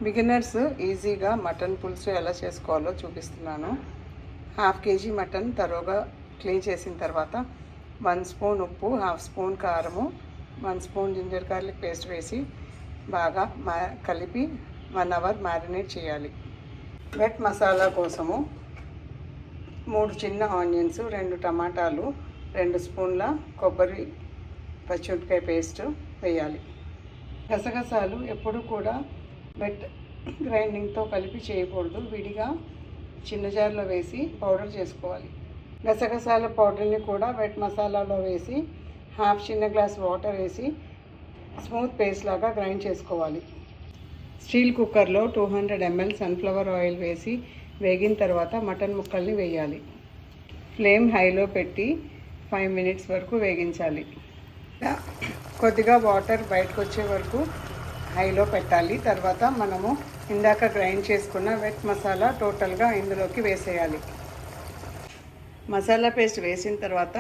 Beginners ఈజీగా mutton పులుసు ఎలా చేసుకోవాలో చూపిస్తున్నాను. 1/2 kg మటన్ తరోగా క్లీన్ చేసిన తర్వాత 1 స్పూన్ ఉప్పు, 1/2 స్పూన్ కారము, 1 స్పూన్ జింజర్ గార్లిక్ పేస్ట్ వేసి బాగా కలిపి 1 అవర్ మ్యారినేట్ చేయాలి. వెట్ మసాలా కోసము 3 చిన్న ఆనియన్స్, 2 టమాటాలు, 2 స్పూన్ల కొబ్బరి పచ్చిమిరపకాయ పేస్ట్ వేయాలి. గసగసాలు ఎప్పుడు కూడా వెట్ గ్రైండింగ్తో కలిపి చేయకూడదు, విడిగా చిన్న జార్లో వేసి పౌడర్ చేసుకోవాలి. గసగసాల పౌడర్ని కూడా వెట్ మసాలాలో వేసి 1/2 చిన్న గ్లాస్ వాటర్ వేసి స్మూత్ పేస్ట్ లాగా గ్రైండ్ చేసుకోవాలి. స్టీల్ కుక్కర్లో 200 ml సన్ఫ్లవర్ ఆయిల్ వేసి వేగిన తర్వాత మటన్ ముక్కల్ని వేయాలి. ఫ్లేమ్ హైలో పెట్టి 5 minutes వరకు వేగించాలి. కొద్దిగా వాటర్ బయటకు వచ్చే వరకు హైలో పెట్టాలి. తర్వాత మనము ఇందాక గ్రైండ్ చేసుకున్న వెట్ మసాలా టోటల్గా ఇందులోకి వేసేయాలి. మసాలా పేస్ట్ వేసిన తర్వాత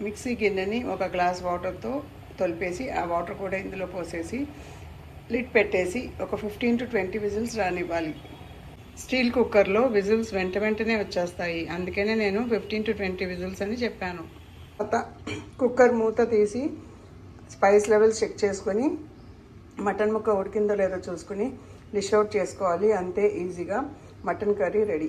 మిక్సీ గిన్నెని 1 గ్లాస్ వాటర్తో తొలిపేసి ఆ వాటర్ కూడా ఇందులో పోసేసి లిడ్ పెట్టేసి ఒక 15 to 20 విజిల్స్ రానివ్వాలి. స్టీల్ కుక్కర్లో విజిల్స్ వెంటనే వచ్చేస్తాయి, అందుకనే నేను 15 to 20 విజిల్స్ అని చెప్పాను. తర్వాత కుక్కర్ మూత తీసి స్పైస్ లెవెల్స్ చెక్ చేసుకొని మటన్ ముక్క ఉడికిందో లేదో చూసుకుని డిష్ అవుట్ చేసుకోవాలి. అంతే, ఈజీగా మటన్ కర్రీ రెడీ.